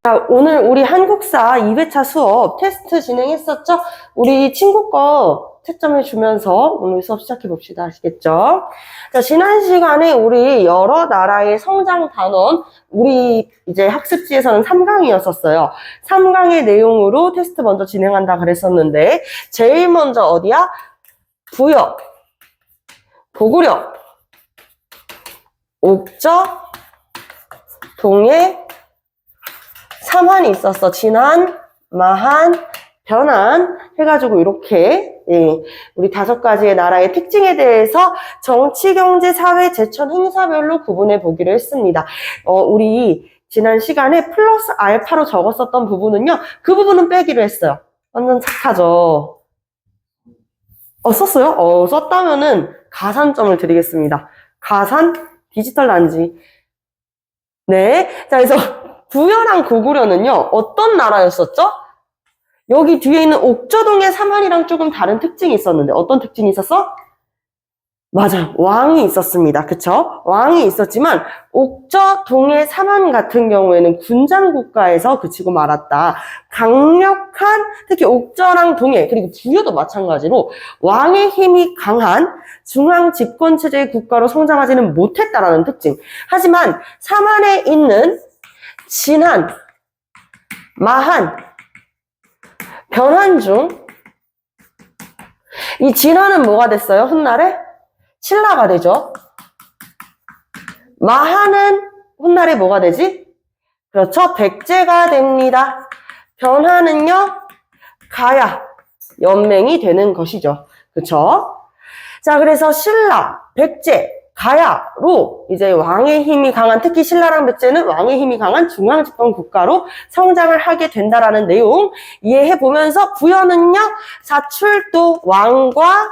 자, 오늘 우리 한국사 2회차 수업 테스트 진행했었죠? 우리 친구 거 채점해 주면서 오늘 수업 시작해 봅시다. 아시겠죠? 자, 지난 시간에 우리 여러 나라의 성장 단원, 우리 이제 학습지에서는 3강이었었어요. 3강의 내용으로 테스트 먼저 진행한다 그랬었는데, 제일 먼저 어디야? 부여, 고구려, 옥저, 동해, 삼한이 있었어. 진한, 마한, 변한 해가지고 이렇게 우리 5가지의 나라의 특징에 대해서 정치, 경제, 사회, 제천, 행사별로 구분해 보기로 했습니다. 우리 지난 시간에 플러스 알파로 적었었던 부분은요. 그 부분은 빼기로 했어요. 완전 착하죠. 썼어요? 썼다면은 가산점을 드리겠습니다. 가산 디지털 단지. 네. 자, 그래서 부여랑 고구려는요, 어떤 나라였었죠? 여기 뒤에 있는 옥저동의 삼한이랑 조금 다른 특징이 있었는데, 어떤 특징이 있었어? 맞아요. 왕이 있었습니다. 그쵸? 왕이 있었지만, 옥저, 동해, 삼한 같은 경우에는 군장 국가에서 그치고 말았다. 강력한, 특히 옥저랑 동해, 그리고 부여도 마찬가지로 왕의 힘이 강한 중앙 집권체제의 국가로 성장하지는 못했다라는 특징. 하지만, 삼한에 있는 진한, 마한, 변한 중, 이 진한은 뭐가 됐어요? 훗날에? 신라가 되죠. 마한은 훗날에 뭐가 되지? 그렇죠. 백제가 됩니다. 변한은요, 가야, 연맹이 되는 것이죠. 그렇죠? 자, 그래서 신라, 백제, 가야로 이제 왕의 힘이 강한, 특히 신라랑 백제는 왕의 힘이 강한 중앙집권 국가로 성장을 하게 된다라는 내용 이해해 보면서, 부여는요, 사출도 왕과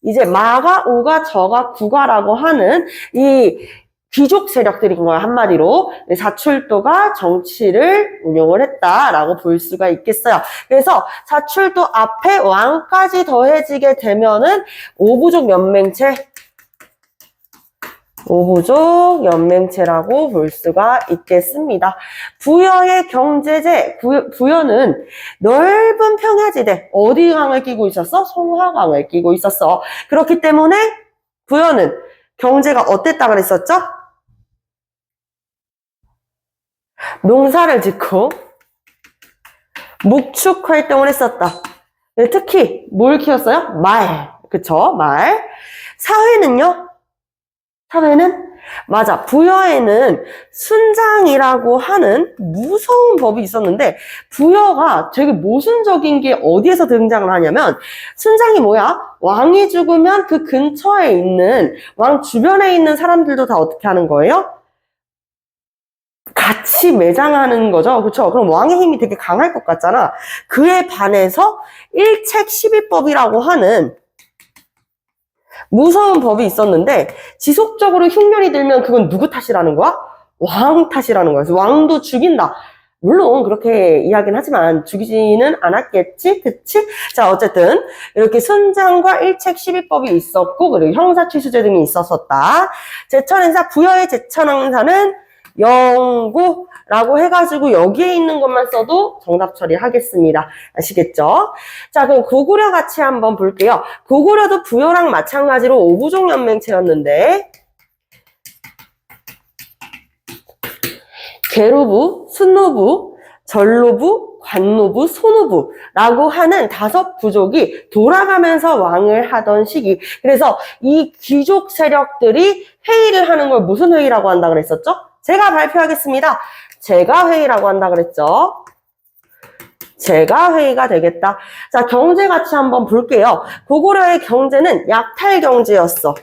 이제 마가, 오가, 저가, 구가라고 하는 이 귀족 세력들인 거야, 한마디로. 사출도가 정치를 운영을 했다라고 볼 수가 있겠어요. 그래서 사출도 앞에 왕까지 더해지게 되면은 오부족 연맹체라고 볼 수가 있겠습니다. 부여의 경제제, 부여는 넓은 평야지대, 어디 강을 끼고 있었어? 송화강을 끼고 있었어. 그렇기 때문에 부여는 경제가 어땠다 그랬었죠? 농사를 짓고 목축 활동을 했었다. 특히 뭘 키웠어요? 말. 그쵸? 말. 사회는요? 사회는? 맞아. 부여에는 순장이라고 하는 무서운 법이 있었는데, 부여가 되게 모순적인 게 어디에서 등장을 하냐면, 순장이 뭐야? 왕이 죽으면 그 근처에 있는, 왕 주변에 있는 사람들도 다 어떻게 하는 거예요? 같이 매장하는 거죠. 그렇죠? 그럼 왕의 힘이 되게 강할 것 같잖아. 그에 반해서 일책 12법이라고 하는 무서운 법이 있었는데, 지속적으로 흉년이 들면 그건 누구 탓이라는 거야? 왕 탓이라는 거야. 그래서 왕도 죽인다. 물론 그렇게 이야기는 하지만 죽이지는 않았겠지? 그치? 자, 어쨌든 이렇게 순장과 일책 12법이 있었고, 그리고 형사취수제 등이 있었었다. 제천행사, 부여의 제천행사는 영고라고 해가지고 여기에 있는 것만 써도 정답 처리하겠습니다. 아시겠죠? 자, 그럼 고구려 같이 한번 볼게요. 고구려도 부여랑 마찬가지로 오부족 연맹체였는데, 계로부, 순노부, 전로부, 관노부, 소노부라고 하는 5부족이 돌아가면서 왕을 하던 시기. 그래서 이 귀족 세력들이 회의를 하는 걸 무슨 회의라고 한다 그랬었죠? 제가 발표하겠습니다. 제가 회의라고 한다 그랬죠? 제가 회의가 되겠다. 자, 경제 같이 한번 볼게요. 고구려의 경제는 약탈 경제였어.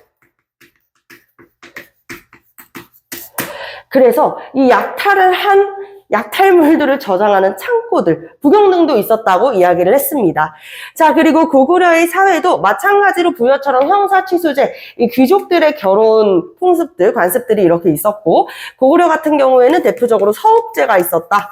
그래서 이 약탈을 한 약탈물들을 저장하는 창고들, 부경등도 있었다고 이야기를 했습니다. 자, 그리고 고구려의 사회도 마찬가지로 부여처럼 형사취수제, 이 귀족들의 결혼 풍습들, 관습들이 이렇게 있었고, 고구려 같은 경우에는 대표적으로 서옥제가 있었다.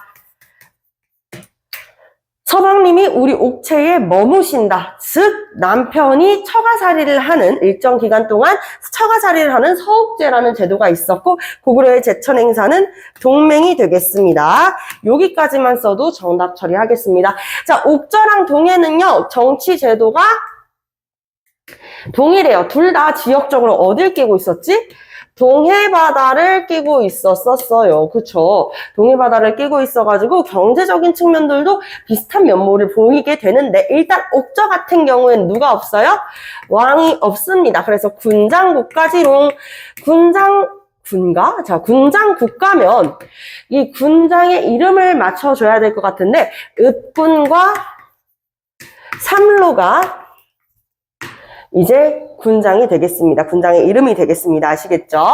서방님이 우리 옥체에 머무신다. 즉 남편이 처가살이를 하는 일정 기간 동안 처가살이를 하는 서옥제라는 제도가 있었고 고구려의 제천행사는 동맹이 되겠습니다. 여기까지만 써도 정답 처리하겠습니다. 자, 옥저랑 동해는요. 정치 제도가 동일해요. 둘 다 지역적으로 어딜 끼고 있었지? 동해바다를 끼고 있었어요. 그쵸? 동해바다를 끼고 있어가지고 경제적인 측면들도 비슷한 면모를 보이게 되는데 일단 옥저 같은 경우에는 누가 없어요? 왕이 없습니다. 그래서 군장국가지롱. 군가? 자, 군장국가면 이 군장의 이름을 맞춰줘야 될 것 같은데 읍군과 삼로가 이제 군장이 되겠습니다. 군장의 이름이 되겠습니다. 아시겠죠?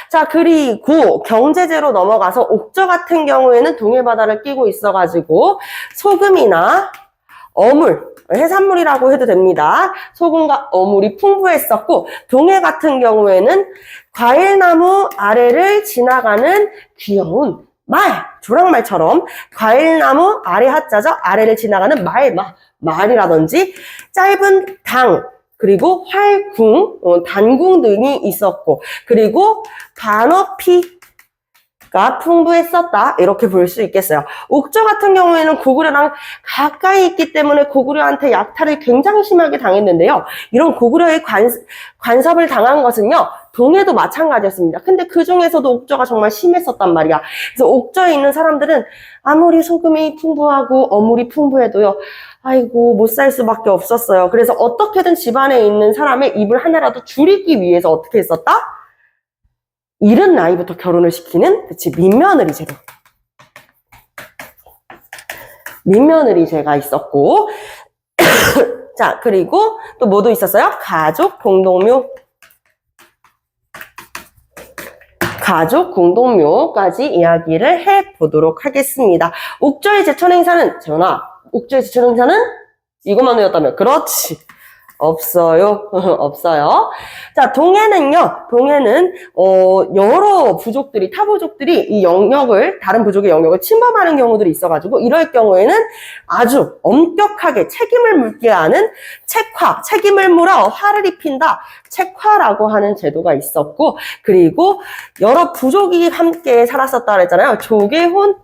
자, 그리고 경제제로 넘어가서 옥저 같은 경우에는 동해바다를 끼고 있어가지고 소금이나 어물, 해산물이라고 해도 됩니다. 소금과 어물이 풍부했었고 동해 같은 경우에는 과일나무 아래를 지나가는 귀여운 말, 조랑말처럼 과일나무 아래 하자죠. 아래를 지나가는 말이라든지 짧은 당, 그리고 활궁, 단궁 등이 있었고 그리고 반어피가 풍부했었다. 이렇게 볼 수 있겠어요. 옥저 같은 경우에는 고구려랑 가까이 있기 때문에 고구려한테 약탈을 굉장히 심하게 당했는데요. 이런 고구려의 간섭을 당한 것은요. 동해도 마찬가지였습니다. 근데 그 중에서도 옥저가 정말 심했었단 말이야. 그래서 옥저에 있는 사람들은 아무리 소금이 풍부하고 어물이 풍부해도요. 아이고 못 살 수밖에 없었어요. 그래서 어떻게든 집안에 있는 사람의 입을 하나라도 줄이기 위해서 어떻게 했었다? 이른 나이부터 결혼을 시키는 그치 민며느리 제도. 민며느리제가 있었고 자 그리고 또 뭐도 있었어요? 가족 공동묘. 가족 공동묘까지 이야기를 해보도록 하겠습니다. 옥저의 제천행사는 재현아 옥저의 제천행사는 이것만 외웠다면 그렇지 없어요. 없어요. 자, 동해는요. 동해는 여러 부족들이 타부족들이 이 영역을 다른 부족의 영역을 침범하는 경우들이 있어가지고 이럴 경우에는 아주 엄격하게 책임을 묻게 하는 책화, 책임을 물어 화를 입힌다. 책화라고 하는 제도가 있었고 그리고 여러 부족이 함께 살았었다 그랬잖아요. 조계혼,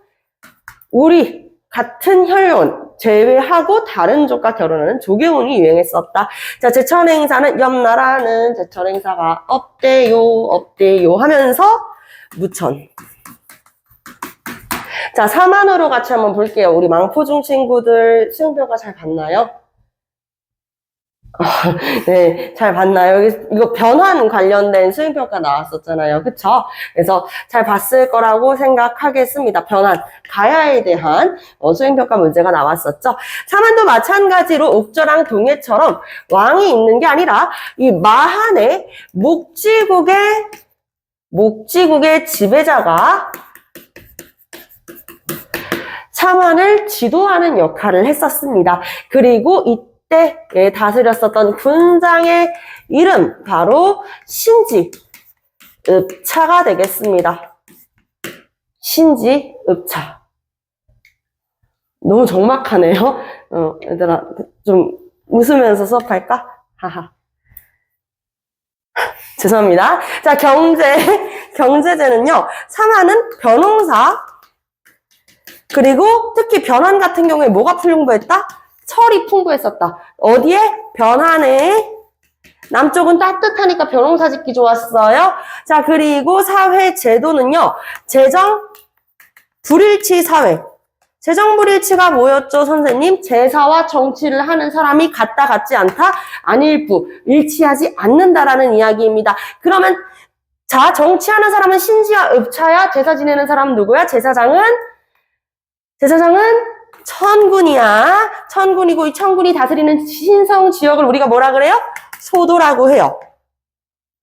우리 같은 혈연 제외하고 다른 족과 결혼하는 조계혼이 유행했었다. 자, 제천행사는 옆 나라는 제천행사가 없대요 하면서 무천. 자, 4만으로 같이 한번 볼게요. 우리 망포중 친구들 수행평가 잘 봤나요? 네, 잘 봤나요? 이거 변환 관련된 수행평가 나왔었잖아요. 그쵸? 그래서 잘 봤을 거라고 생각하겠습니다. 변환, 가야에 대한 수행평가 문제가 나왔었죠. 사만도 마찬가지로 옥저랑 동해처럼 왕이 있는 게 아니라 이 마한의 목지국의 지배자가 사만을 지도하는 역할을 했었습니다. 그리고 이때 다스렸었던 군장의 이름 바로 신지읍차가 되겠습니다. 신지읍차. 너무 적막하네요. 얘들아 좀 웃으면서 수업할까? 하하. 죄송합니다. 자, 경제제는요. 사만은 변홍사 그리고 특히 변환 같은 경우에 뭐가 풍부했다? 철이 풍부했었다. 어디에? 변환에. 남쪽은 따뜻하니까 변홍사 짓기 좋았어요. 자, 그리고 사회 제도는요. 재정 불일치 사회. 재정 불일치가 뭐였죠, 선생님? 제사와 정치를 하는 사람이 같다 같지 않다? 아닐부. 일치하지 않는다라는 이야기입니다. 그러면 자, 정치하는 사람은 신지와 읍차야. 제사 지내는 사람은 누구야? 제사장은 천군이야. 천군이고 이 천군이 다스리는 신성 지역을 우리가 뭐라 그래요? 소도라고 해요.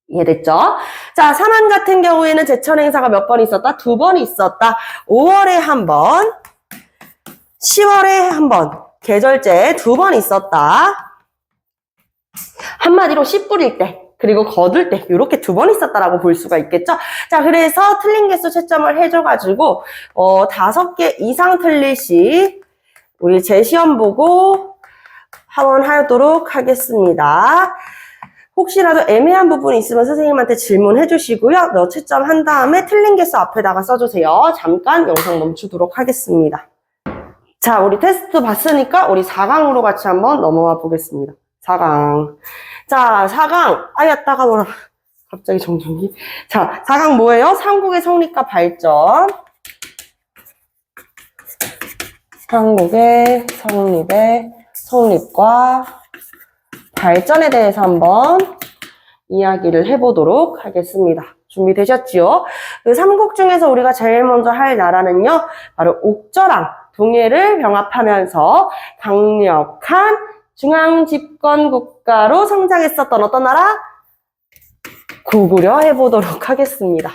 이해됐죠? 자, 사만 같은 경우에는 제천 행사가 몇 번 있었다? 2번 있었다. 5월에 한 번, 10월에 한 번, 계절제 2번 있었다. 한마디로 씨 뿌릴 때, 그리고 거둘 때 이렇게 2번 있었다라고 볼 수가 있겠죠. 자, 그래서 틀린 개수 채점을 해줘가지고 5개 이상 틀릴 시 우리 제 시험 보고 한번 하도록 하겠습니다. 혹시라도 애매한 부분이 있으면 선생님한테 질문해 주시고요. 너 채점 한 다음에 틀린 개수 앞에다가 써주세요. 잠깐 영상 멈추도록 하겠습니다. 자, 우리 테스트 봤으니까 우리 4강으로 같이 한번 넘어와 보겠습니다. 4강. 자, 4강. 아야, 따가워라. 갑자기 정전기. 자, 4강 뭐예요? 삼국의 성립과 발전. 삼국의 성립과 발전에 대해서 한번 이야기를 해보도록 하겠습니다. 준비되셨지요? 그 삼국 중에서 우리가 제일 먼저 할 나라는요, 바로 옥저랑 동해를 병합하면서 강력한 중앙집권 국가로 성장했었던 어떤 나라? 고구려 해보도록 하겠습니다.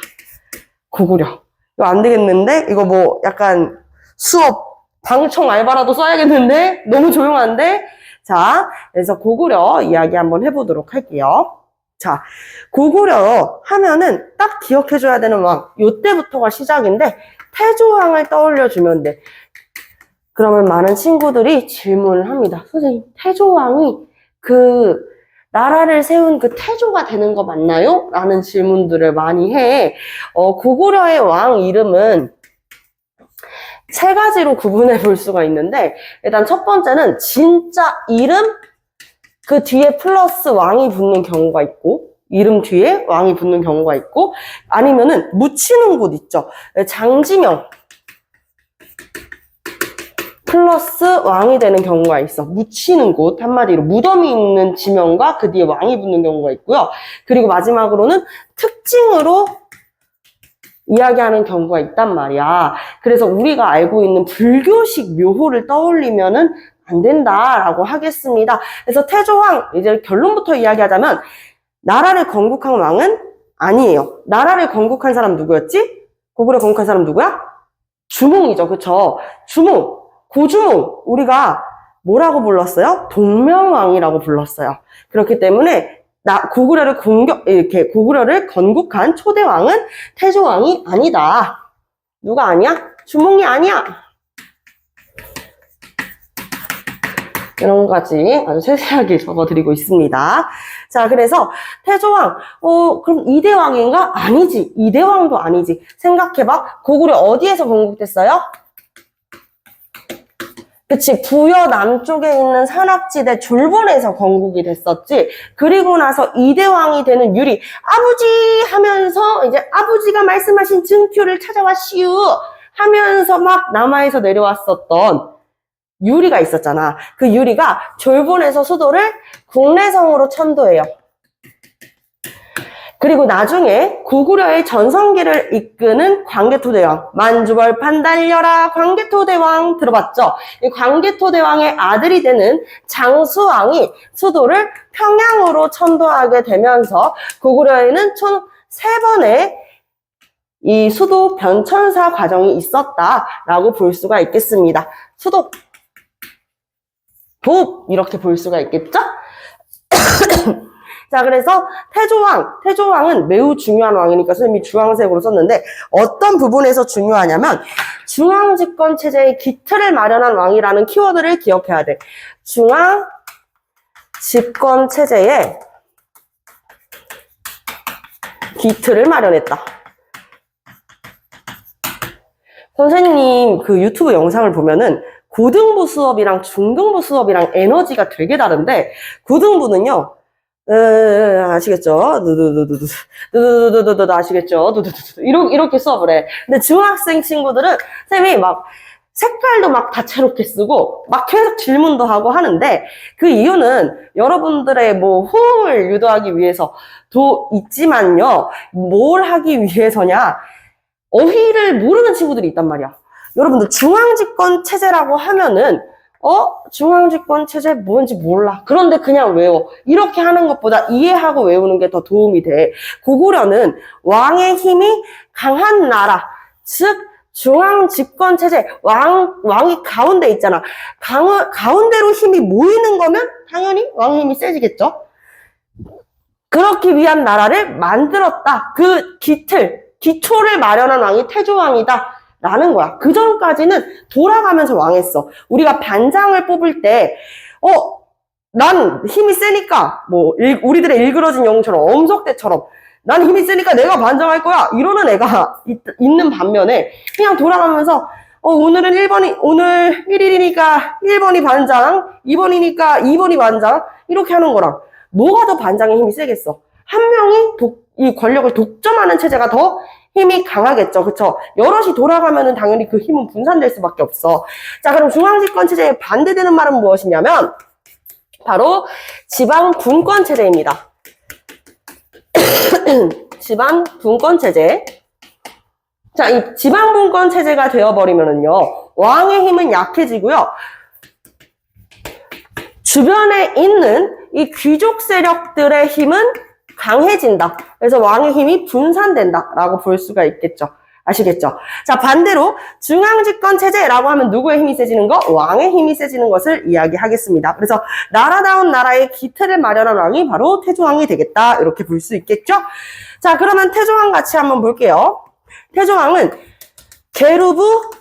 고구려. 이거 안 되겠는데? 이거 뭐 약간 수업 방청 알바라도 써야겠는데? 너무 조용한데? 자, 그래서 고구려 이야기 한번 해보도록 할게요. 자, 고구려 하면은 딱 기억해줘야 되는 왕. 요때부터가 시작인데, 태조왕을 떠올려주면 돼. 그러면 많은 친구들이 질문을 합니다. 선생님, 태조왕이 그 나라를 세운 그 태조가 되는 거 맞나요? 라는 질문들을 많이 해. 고구려의 왕 이름은 세 가지로 구분해 볼 수가 있는데, 일단 첫 번째는 진짜 이름, 그 뒤에 플러스 왕이 붙는 경우가 있고, 이름 뒤에 왕이 붙는 경우가 있고, 아니면은 묻히는 곳 있죠. 장지명 플러스 왕이 되는 경우가 있어. 묻히는 곳, 한마디로 무덤이 있는 지명과 그 뒤에 왕이 붙는 경우가 있고요. 그리고 마지막으로는 특징으로 이야기하는 경우가 있단 말이야. 그래서 우리가 알고 있는 불교식 묘호를 떠올리면은 안 된다라고 하겠습니다. 그래서 태조왕, 이제 결론부터 이야기하자면, 나라를 건국한 왕은 아니에요. 나라를 건국한 사람 누구였지? 고구려 건국한 사람 누구야? 주몽이죠. 그쵸? 주몽, 고주몽, 우리가 뭐라고 불렀어요? 동명왕이라고 불렀어요. 그렇기 때문에 고구려를 건국한 초대왕은 태조왕이 아니다. 누가 아니야? 주몽이 아니야. 이런 가지 아주 세세하게 적어드리고 있습니다. 자, 그래서 태조왕, 그럼 이대왕인가? 아니지. 이대왕도 아니지. 생각해봐. 고구려 어디에서 건국됐어요? 그치, 부여 남쪽에 있는 산악지대 졸본에서 건국이 됐었지. 그리고 나서 이대왕이 되는 유리, 아버지 하면서 이제 아버지가 말씀하신 증표를 찾아왔시우 하면서 막 남하에서 내려왔었던 유리가 있었잖아. 그 유리가 졸본에서 수도를 국내성으로 천도해요. 그리고 나중에 고구려의 전성기를 이끄는 광개토대왕, 만주벌판 달려라 광개토대왕 들어봤죠? 이 광개토대왕의 아들이 되는 장수왕이 수도를 평양으로 천도하게 되면서 고구려에는 총 3번의 이 수도 변천사 과정이 있었다라고 볼 수가 있겠습니다. 수도, 도읍 이렇게 볼 수가 있겠죠? 자, 그래서 태조왕은 매우 중요한 왕이니까 선생님이 주황색으로 썼는데 어떤 부분에서 중요하냐면 중앙집권 체제의 기틀을 마련한 왕이라는 키워드를 기억해야 돼. 중앙집권 체제의 기틀을 마련했다. 선생님 그 유튜브 영상을 보면은 고등부 수업이랑 중등부 수업이랑 에너지가 되게 다른데 고등부는요. 아시겠죠? 아시겠죠? 이렇게 수업을 해. 근데 중학생 친구들은 쌤이 막 색깔도 막 다채롭게 쓰고 막 계속 질문도 하고 하는데 그 이유는 여러분들의 뭐 호응을 유도하기 위해서도 있지만요. 뭘 하기 위해서냐? 어휘를 모르는 친구들이 있단 말이야. 여러분들 중앙집권 체제라고 하면은 중앙집권 체제 뭔지 몰라. 그런데 그냥 외워. 이렇게 하는 것보다 이해하고 외우는 게 더 도움이 돼. 고구려는 왕의 힘이 강한 나라, 즉 중앙집권 체제, 왕이 가운데 있잖아. 가운데로 힘이 모이는 거면 당연히 왕 힘이 세지겠죠. 그렇기 위한 나라를 만들었다. 그 기초를 마련한 왕이 태조왕이다. 라는 거야. 그 전까지는 돌아가면서 왕했어. 우리가 반장을 뽑을 때, 난 힘이 세니까, 우리들의 일그러진 영웅처럼, 엄석대처럼, 난 힘이 세니까 내가 반장할 거야. 이러는 애가 있는 반면에, 그냥 돌아가면서, 오늘은 오늘 1일이니까 1번이 반장, 2번이니까 2번이 반장, 이렇게 하는 거랑, 뭐가 더 반장의 힘이 세겠어? 한 명이 이 권력을 독점하는 체제가 더 힘이 강하겠죠. 그쵸? 여럿이 돌아가면은 당연히 그 힘은 분산될 수밖에 없어. 자, 그럼 중앙집권 체제에 반대되는 말은 무엇이냐면, 바로 지방분권 체제입니다. 지방분권 체제. 자, 이 지방분권 체제가 되어버리면은요, 왕의 힘은 약해지고요, 주변에 있는 이 귀족 세력들의 힘은 강해진다. 그래서 왕의 힘이 분산된다라고 볼 수가 있겠죠. 아시겠죠? 자, 반대로 중앙집권 체제라고 하면 누구의 힘이 세지는 거? 왕의 힘이 세지는 것을 이야기하겠습니다. 그래서 나라다운 나라의 기틀을 마련한 왕이 바로 태조왕이 되겠다. 이렇게 볼 수 있겠죠? 자, 그러면 태조왕 같이 한번 볼게요. 태조왕은 계루부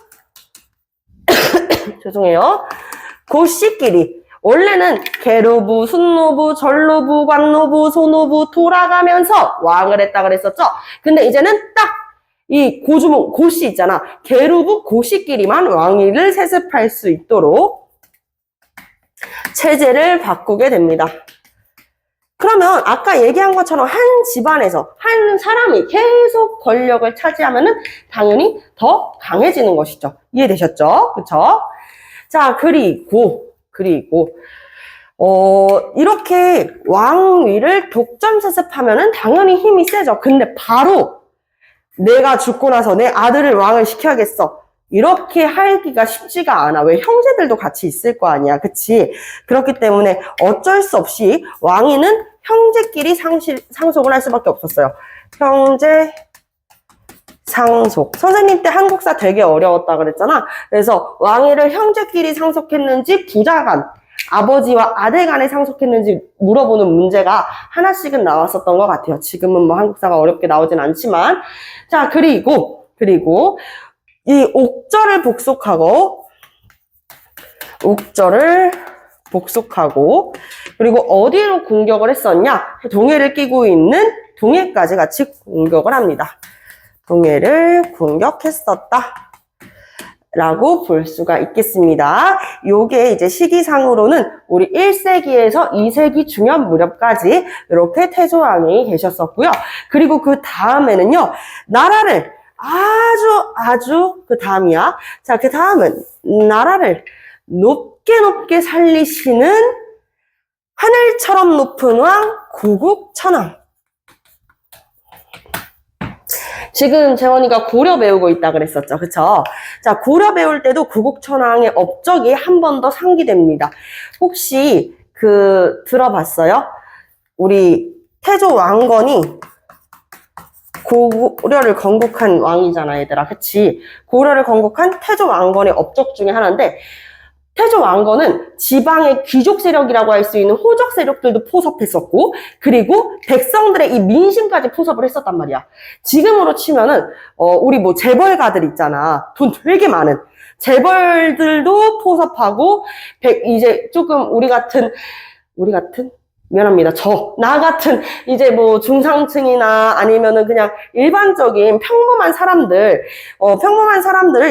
죄송해요. 고씨끼리 원래는 계루부, 순노부, 전노부, 관노부, 소노부 돌아가면서 왕을 했다 그랬었죠. 근데 이제는 딱 이 고씨 있잖아. 계루부, 고씨끼리만 왕위를 세습할 수 있도록 체제를 바꾸게 됩니다. 그러면 아까 얘기한 것처럼 한 집안에서 한 사람이 계속 권력을 차지하면은 당연히 더 강해지는 것이죠. 이해되셨죠? 그쵸? 자, 그리고 이렇게 왕위를 독점 세습하면은 당연히 힘이 세죠. 근데 바로 내가 죽고 나서 내 아들을 왕을 시켜야겠어. 이렇게 하기가 쉽지가 않아. 왜? 형제들도 같이 있을 거 아니야. 그치? 그렇기 때문에 어쩔 수 없이 왕위는 형제끼리 상속을 할 수밖에 없었어요. 형제 상속. 선생님 때 한국사 되게 어려웠다 그랬잖아. 그래서 왕위를 형제끼리 상속했는지 부자간, 아버지와 아들 간에 상속했는지 물어보는 문제가 하나씩은 나왔었던 것 같아요. 지금은 뭐 한국사가 어렵게 나오진 않지만. 자, 그리고 이 옥저를 복속하고 그리고 어디로 공격을 했었냐? 동해를 끼고 있는 동해까지 같이 공격을 합니다. 동해를 공격했었다 라고 볼 수가 있겠습니다. 요게 이제 시기상으로는 우리 1세기에서 2세기 중엽 무렵까지 이렇게 태조왕이 계셨었고요. 그리고 그 다음에는요, 나라를 아주 그 다음이야. 자, 그 다음은 나라를 높게 살리시는 하늘처럼 높은 왕 구국천왕. 지금 재원이가 고려 배우고 있다 그랬었죠. 그쵸? 자, 고려 배울 때도 구국천왕의 업적이 한 번 더 상기됩니다. 혹시 들어봤어요? 우리 태조 왕건이 고려를 건국한 왕이잖아, 얘들아. 그치? 고려를 건국한 태조 왕건의 업적 중에 하나인데, 태조 왕건은 지방의 귀족 세력이라고 할 수 있는 호적 세력들도 포섭했었고, 그리고 백성들의 이 민심까지 포섭을 했었단 말이야. 지금으로 치면은 우리 뭐 재벌가들 있잖아. 돈 되게 많은 재벌들도 포섭하고, 이제 조금 우리 같은 미안합니다. 나 같은 이제 뭐 중상층이나 아니면은 그냥 일반적인 평범한 사람들을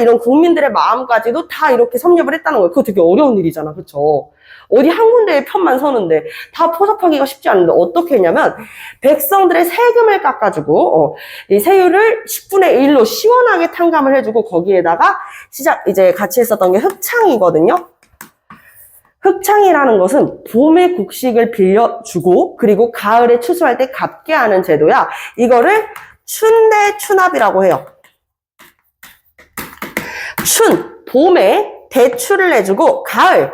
이런 국민들의 마음까지도 다 이렇게 섭렵을 했다는 거예요. 그거 되게 어려운 일이잖아. 그쵸? 어디 한 군데에 편만 서는데 다 포섭하기가 쉽지 않은데 어떻게 했냐면 백성들의 세금을 깎아주고 이 세율을 10분의 1로 시원하게 탕감을 해주고 거기에다가 이제 같이 했었던 게 흑창이거든요. 흑창이라는 것은 봄에 곡식을 빌려주고 그리고 가을에 추수할 때 갚게 하는 제도야. 이거를 춘대춘합이라고 해요. 봄에 대출을 내주고 가을에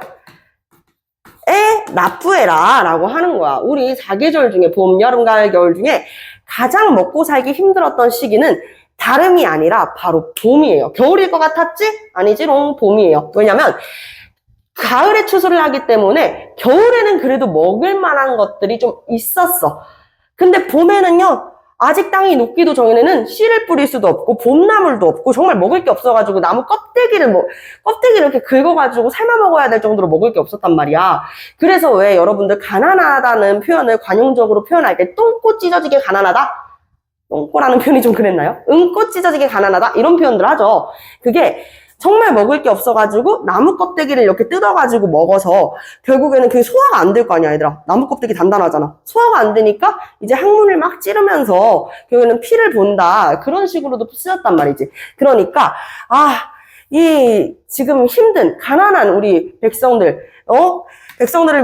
납부해라 라고 하는 거야. 우리 4계절 중에 봄, 여름, 가을, 겨울 중에 가장 먹고 살기 힘들었던 시기는 다름이 아니라 바로 봄이에요. 겨울일 것 같았지? 아니지롱, 봄이에요. 왜냐면 가을에 추수를 하기 때문에 겨울에는 그래도 먹을 만한 것들이 좀 있었어. 근데 봄에는요, 아직 땅이 녹기도 전에는 씨를 뿌릴 수도 없고 봄나물도 없고 정말 먹을 게 없어가지고 나무 껍데기를 이렇게 긁어가지고 삶아 먹어야 될 정도로 먹을 게 없었단 말이야. 그래서 왜 여러분들 가난하다는 표현을 관용적으로 표현할 때 똥꼬 찢어지게 가난하다? 똥꼬라는 표현이 좀 그랬나요? 응꼬 찢어지게 가난하다? 이런 표현들 하죠. 그게 정말 먹을 게 없어가지고 나무 껍데기를 이렇게 뜯어가지고 먹어서 결국에는 그게 소화가 안 될 거 아니야, 얘들아. 나무 껍데기 단단하잖아. 소화가 안 되니까 이제 항문을 막 찌르면서 결국에는 피를 본다. 그런 식으로도 쓰였단 말이지. 그러니까 지금 힘든 가난한 우리 백성들을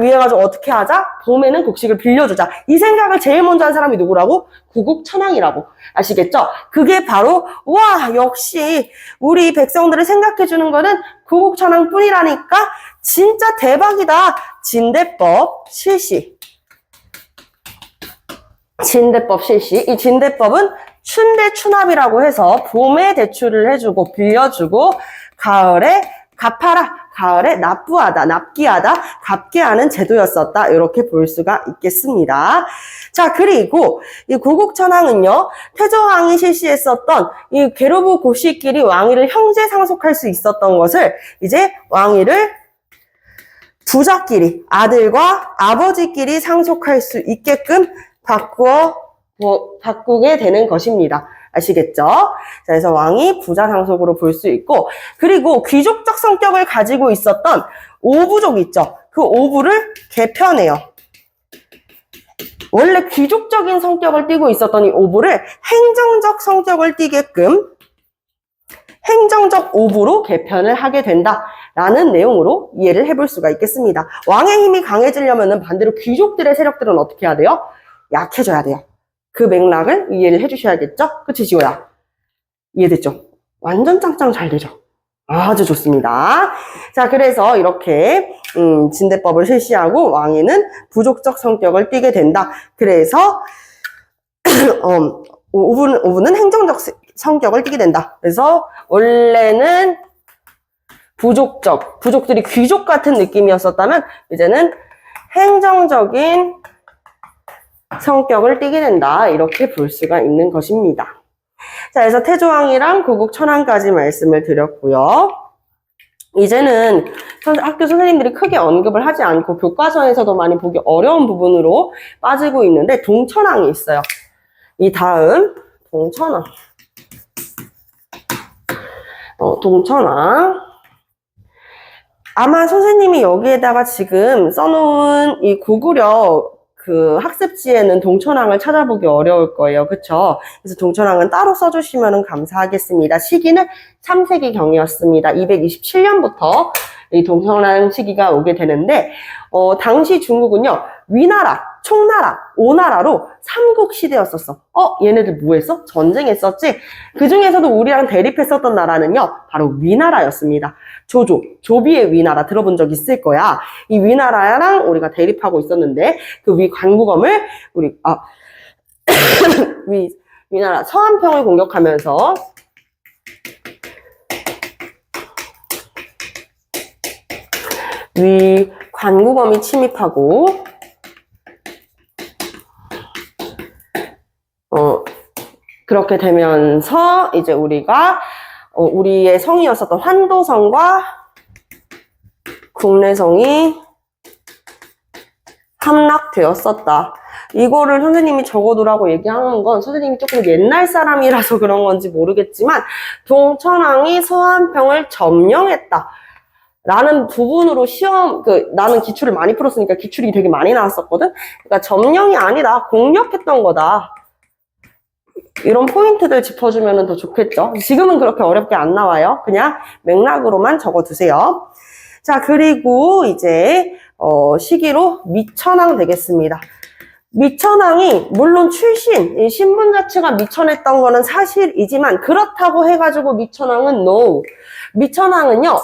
위해 가지고 어떻게 하자? 봄에는 곡식을 빌려주자. 이 생각을 제일 먼저 한 사람이 누구라고? 구국천왕이라고. 아시겠죠? 그게 바로 역시 우리 백성들을 생각해 주는 거는 구국천왕 뿐이라니까 진짜 대박이다. 진대법 실시. 진대법 실시. 이 진대법은 춘대춘합이라고 해서 봄에 대출을 해주고 빌려주고 가을에 갚아라. 가을에 납부하다, 납기하다, 갚게 하는 제도였었다. 이렇게 볼 수가 있겠습니다. 자, 그리고 이 구국천왕은요, 태조왕이 실시했었던 이 계로부 고씨끼리 왕위를 형제 상속할 수 있었던 것을 이제 왕위를 부자끼리, 아들과 아버지끼리 상속할 수 있게끔 바꾸게 되는 것입니다. 아시겠죠? 자, 그래서 왕이 부자 상속으로 볼 수 있고, 그리고 귀족적 성격을 가지고 있었던 오부족 있죠? 그 오부를 개편해요. 원래 귀족적인 성격을 띠고 있었던 이 오부를 행정적 성격을 띠게끔 행정적 오부로 개편을 하게 된다라는 내용으로 이해를 해볼 수가 있겠습니다. 왕의 힘이 강해지려면 반대로 귀족들의 세력들은 어떻게 해야 돼요? 약해져야 돼요. 그 맥락을 이해를 해주셔야겠죠? 그치, 지호야? 이해됐죠? 완전 짱짱 잘 되죠? 아주 좋습니다. 자, 그래서 이렇게 진대법을 실시하고 왕위는 부족적 성격을 띠게 된다. 그래서 오부는 행정적 성격을 띠게 된다. 그래서 원래는 부족들이 귀족 같은 느낌이었었다면 이제는 행정적인 성격을 띠게 된다. 이렇게 볼 수가 있는 것입니다. 자, 그래서 태조왕이랑 구국천왕까지 말씀을 드렸고요. 이제는 학교 선생님들이 크게 언급을 하지 않고 교과서에서도 많이 보기 어려운 부분으로 빠지고 있는데 동천왕이 있어요. 이 다음 동천왕. 동천왕. 아마 선생님이 여기에다가 지금 써놓은 이 고구려 그 학습지에는 동천왕을 찾아보기 어려울 거예요. 그쵸? 그래서 동천왕은 따로 써주시면 감사하겠습니다. 시기는 3세기경이었습니다. 227년부터 이 동천왕 시기가 오게 되는데, 당시 중국은요, 위나라, 총나라, 오나라로 삼국시대였었어. 얘네들 뭐 했어? 전쟁했었지? 그 중에서도 우리랑 대립했었던 나라는요, 바로 위나라였습니다. 조비의 위나라 들어본 적 있을 거야. 이 위나라랑 우리가 대립하고 있었는데, 그 관구검을 위나라 서안평을 공격하면서 관구검이 침입하고, 그렇게 되면서 이제 우리가 우리의 성이었었던 환도성과 국내성이 함락되었었다. 이거를 선생님이 적어두라고 얘기하는 건 선생님이 조금 옛날 사람이라서 그런 건지 모르겠지만 동천왕이 서안평을 점령했다. 라는 부분으로 나는 기출을 많이 풀었으니까 기출이 되게 많이 나왔었거든? 그러니까 점령이 아니다. 공략했던 거다. 이런 포인트들 짚어주면 더 좋겠죠? 지금은 그렇게 어렵게 안 나와요. 그냥 맥락으로만 적어두세요. 자, 그리고 이제, 시기로 미천왕 되겠습니다. 미천왕이 물론 이 신분 자체가 미천했던 거는 사실이지만 그렇다고 해가지고 미천왕은 no. 미천왕은요,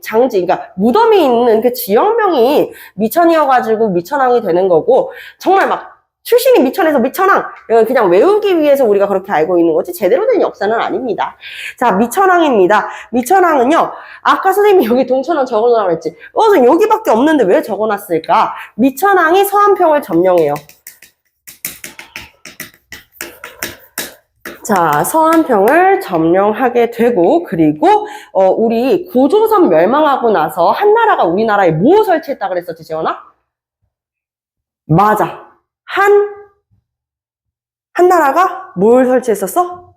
그러니까 무덤이 있는 그 지역명이 미천이어가지고 미천왕이 되는 거고, 정말 출신이 미천에서 미천왕, 그냥 외우기 위해서 우리가 그렇게 알고 있는 거지 제대로 된 역사는 아닙니다. 자, 미천왕입니다. 미천왕은요, 아까 선생님이 여기 동천왕 적어놓으라고 했지. 여기밖에 없는데 왜 적어놨을까? 미천왕이 서안평을 점령해요. 자, 서한평을 점령하게 되고, 그리고, 우리 고조선 멸망하고 나서 한나라가 우리나라에 뭐 설치했다 그랬었지, 지원아? 맞아. 한나라가 뭘 설치했었어?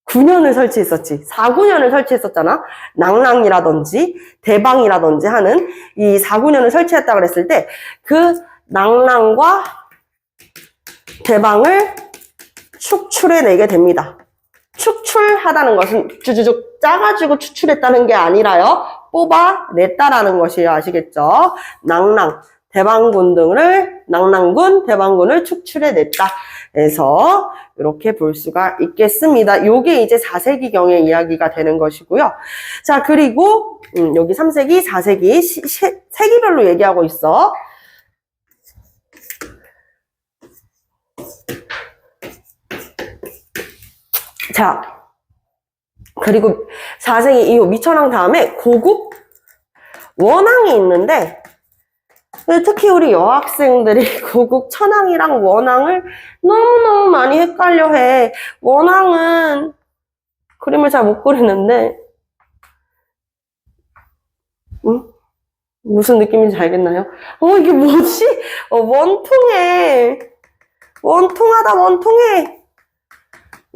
9년을 설치했었지. 4,9년을 설치했었잖아. 낭랑이라든지 대방이라든지 하는 이 4,9년을 설치했다 그랬을 때, 그 낭랑과 대방을 축출해내게 됩니다. 축출하다는 것은 주주죽 짜가지고 추출했다는 게 아니라요. 뽑아냈다라는 것이에요. 아시겠죠? 낭랑군, 대방군을 축출해냈다. 그래서 이렇게 볼 수가 있겠습니다. 요게 이제 4세기경의 이야기가 되는 것이고요. 자, 그리고 여기 3세기, 4세기, 세기별로 얘기하고 있어. 자, 그리고 4세기 이후 미천왕 다음에 고국 원왕이 있는데, 특히 우리 여학생들이 고국 천왕이랑 원왕을 너무너무 많이 헷갈려 해. 원왕은 그림을 잘 못 그리는데, 무슨 느낌인지 알겠나요? 이게 뭐지? 원통해. 원통해.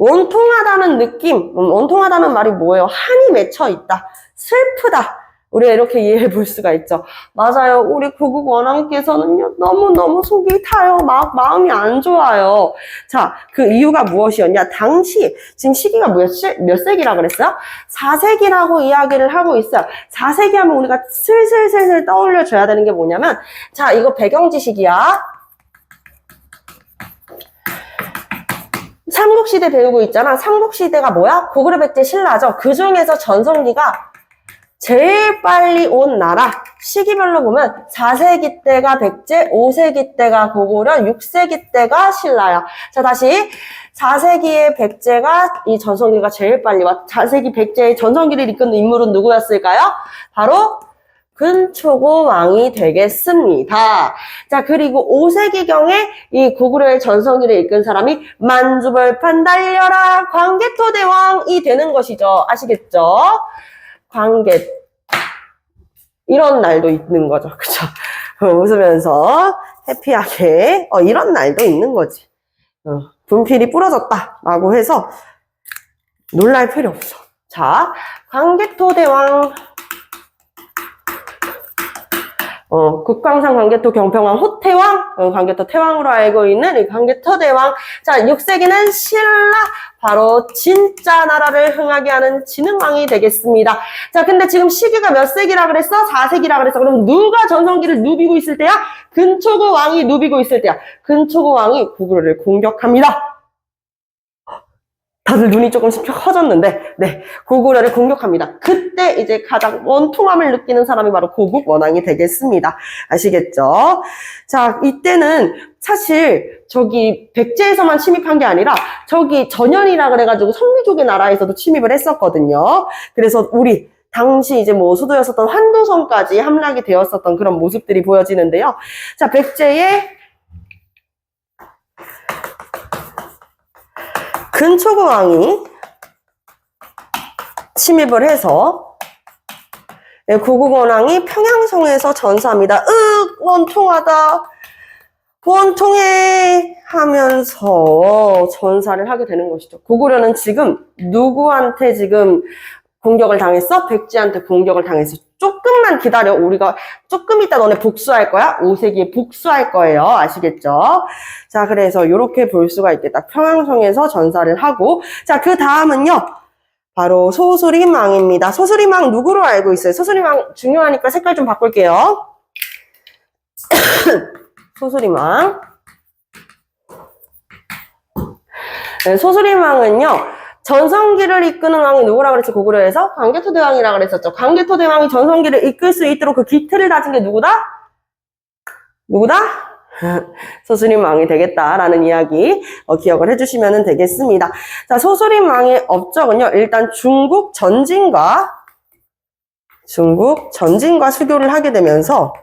원통하다는 느낌, 원통하다는 말이 뭐예요? 한이 맺혀 있다. 슬프다. 우리가 이렇게 이해해 볼 수가 있죠. 맞아요. 우리 고국 원왕께서는요, 너무너무 속이 타요. 마음이 안 좋아요. 자, 그 이유가 무엇이었냐? 당시, 지금 시기가 몇 세기라 그랬어요? 4세기라고 이야기를 하고 있어요. 4세기 하면 우리가 슬슬 떠올려줘야 되는 게 뭐냐면, 자, 이거 배경지식이야. 삼국시대 배우고 있잖아. 삼국시대가 뭐야? 고구려 백제 신라죠. 그 중에서 전성기가 제일 빨리 온 나라. 시기별로 보면 4세기 때가 백제, 5세기 때가 고구려, 6세기 때가 신라야. 자, 다시 4세기의 백제가 이 전성기가 제일 빨리 왔. 4세기 백제의 전성기를 이끄는 인물은 누구였을까요? 바로 근초고 왕이 되겠습니다. 자, 그리고 5세기경에 이 고구려의 전성기를 이끈 사람이 만주벌판 달려라 광개토대왕이 되는 것이죠. 아시겠죠? 광개. 이런 날도 있는 거죠. 그쵸? 웃으면서 해피하게 이런 날도 있는 거지. 분필이 부러졌다 라고 해서 놀랄 필요 없어. 자, 광개토대왕. 국광산 광개토 경평왕 호태왕, 광개토 태왕으로 알고 있는 이 광개토 대왕. 자, 6세기는 신라, 바로 진짜 나라를 흥하게 하는 진흥왕이 되겠습니다. 자, 근데 지금 시기가 몇 세기라 그랬어? 4세기라 그랬어. 그럼 누가 전성기를 누비고 있을 때야? 근초고 왕이 누비고 있을 때야. 근초고 왕이 고구려를 공격합니다. 다들 눈이 조금씩 커졌는데, 네, 고구려를 공격합니다. 그때 이제 가장 원통함을 느끼는 사람이 바로 고국 원왕이 되겠습니다. 아시겠죠? 자, 이때는 사실 저기 백제에서만 침입한 게 아니라 저기 전현이라 그래가지고 성미족의 나라에서도 침입을 했었거든요. 그래서 우리 당시 이제 뭐 수도였었던 환도성까지 함락이 되었었던 그런 모습들이 보여지는데요. 자, 백제의 근초고 왕이 침입을 해서 고국 원왕이 평양성에서 전사합니다. 원통하다. 원통해 하면서 전사를 하게 되는 것이죠. 고구려는 지금 누구한테 지금 공격을 당했어? 백제한테 공격을 당했어. 조금만 기다려. 우리가 조금 이따 너네 복수할 거야. 5세기에 복수할 거예요. 아시겠죠? 자, 그래서 이렇게 볼 수가 있겠다. 평양성에서 전사를 하고. 자, 그 다음은요. 바로 소수림왕입니다. 소수림왕 누구로 알고 있어요? 소수림왕 중요하니까 색깔 좀 바꿀게요. 소수림왕. 네, 소수림왕은요. 전성기를 이끄는 왕이 누구라 그랬지? 고구려에서 광개토대왕이라 그랬었죠. 광개토대왕이 전성기를 이끌 수 있도록 그 기틀을 다진 게 누구다? 소수림 왕이 되겠다라는 이야기 기억을 해주시면 되겠습니다. 자, 소수림 왕의 업적은요. 일단 중국 전진과 수교를 하게 되면서